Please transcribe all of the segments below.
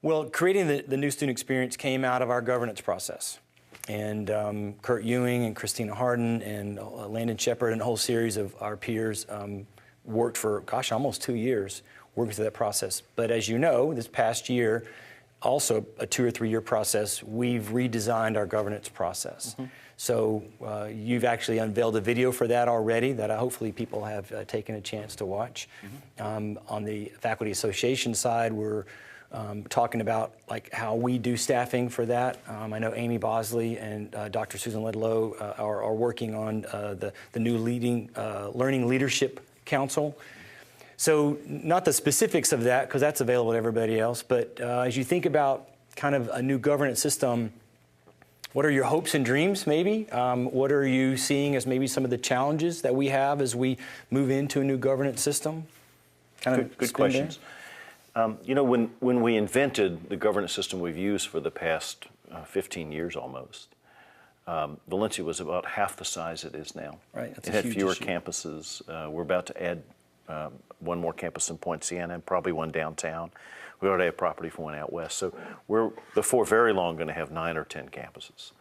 Well, creating the new student experience came out of our governance process. And Kurt Ewing and Christina Harden and Landon Shepard and a whole series of our peers worked for, gosh, almost 2 years working through that process. But as you know, this past year, also a 2 or 3 year process, we've redesigned our governance process. Mm-hmm. So you've actually unveiled a video for that already that hopefully people have taken a chance to watch. Mm-hmm. On the Faculty Association side, we're talking about like how we do staffing for that. I know Amy Bosley and Dr. Susan Ledlow are working on the new Learning Leadership Council. So not the specifics of that, because that's available to everybody else, but as you think about kind of a new governance system, what are your hopes and dreams, maybe? What are you seeing as maybe some of the challenges that we have as we move into a new governance system? Good questions. You know, when we invented the governance system we've used for the past 15 years almost, Valencia was about half the size it is now. Right, that's it had fewer campuses. We're about to add one more campus in Point Siena and probably one downtown. We already have property for one out west. So we're, before very long, going to have 9 or 10 campuses.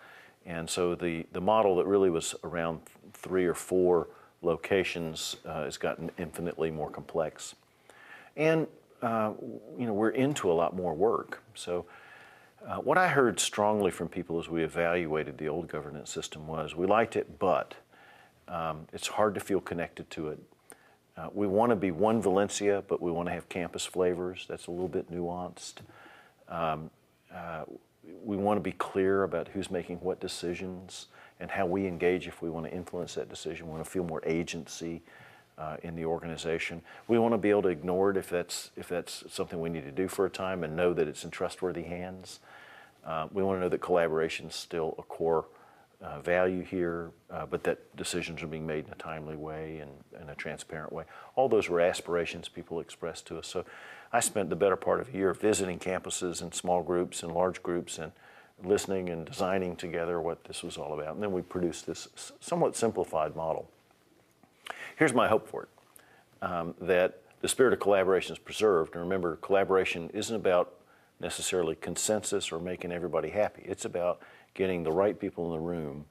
And so the model that really was around 3 or 4 locations has gotten infinitely more complex. And you know, we're into a lot more work. So what I heard strongly from people as we evaluated the old governance system was, we liked it, but it's hard to feel connected to it. We want to be one Valencia, but we want to have campus flavors. That's a little bit nuanced. We want to be clear about who's making what decisions and how we engage if we want to influence that decision. We want to feel more agency in the organization. We want to be able to ignore it if that's something we need to do for a time and know that it's in trustworthy hands. We want to know that collaboration is still a core value here, but that decisions are being made in a timely way and in a transparent way. All those were aspirations people expressed to us. So I spent the better part of a year visiting campuses in small groups and large groups and listening and designing together what this was all about. And then we produced this somewhat simplified model. Here's my hope for it, that the spirit of collaboration is preserved. And remember, collaboration isn't about necessarily consensus or making everybody happy. It's about getting the right people in the room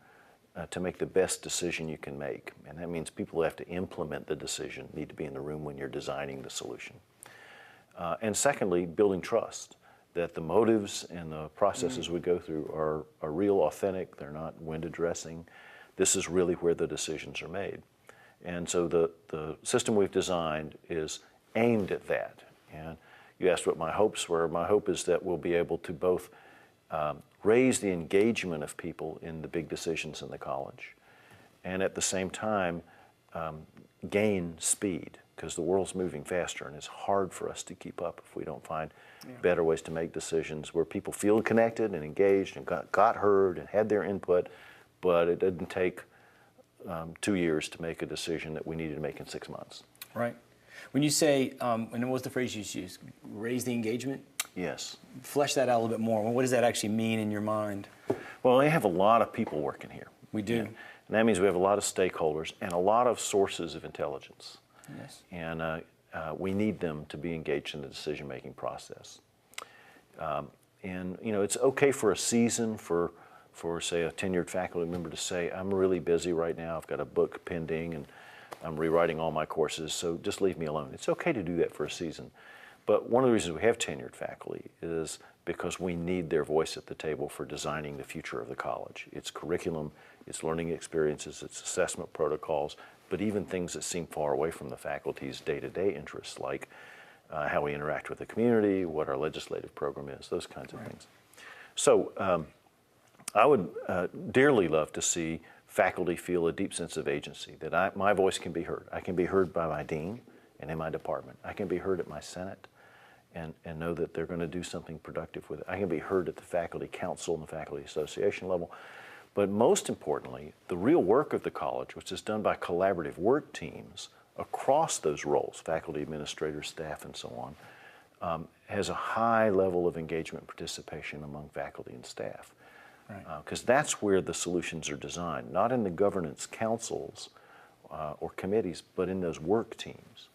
to make the best decision you can make. And that means people who have to implement the decision need to be in the room when you're designing the solution. And secondly, building trust, that the motives and the processes we go through are real, authentic. They're not window dressing. This is really where the decisions are made. And so the system we've designed is aimed at that. And you asked what my hopes were. My hope is that we'll be able to both raise the engagement of people in the big decisions in the college, and at the same time gain speed, because the world's moving faster and it's hard for us to keep up if we don't find better ways to make decisions where people feel connected and engaged and got heard and had their input, but it didn't take 2 years to make a decision that we needed to make in 6 months. Right. When you say, and what was the phrase you used, raise the engagement? Yes. Flesh that out a little bit more. What does that actually mean in your mind? Well, we have a lot of people working here. We do. And that means we have a lot of stakeholders and a lot of sources of intelligence. Yes. And we need them to be engaged in the decision-making process. And, you know, it's okay for a season for say, a tenured faculty member to say, I'm really busy right now, I've got a book pending, and I'm rewriting all my courses, so just leave me alone. It's okay to do that for a season. But one of the reasons we have tenured faculty is because we need their voice at the table for designing the future of the college. It's curriculum, it's learning experiences, it's assessment protocols, but even things that seem far away from the faculty's day-to-day interests, like how we interact with the community, what our legislative program is, those kinds of things. So I would dearly love to see faculty feel a deep sense of agency, that my voice can be heard. I can be heard by my dean and in my department. I can be heard at my Senate and know that they're going to do something productive with it. I can be heard at the faculty council and the faculty association level. But most importantly, the real work of the college, which is done by collaborative work teams across those roles, faculty, administrators, staff, and so on, has a high level of engagement and participation among faculty and staff. Because that's where the solutions are designed, not in the governance councils or committees, but in those work teams.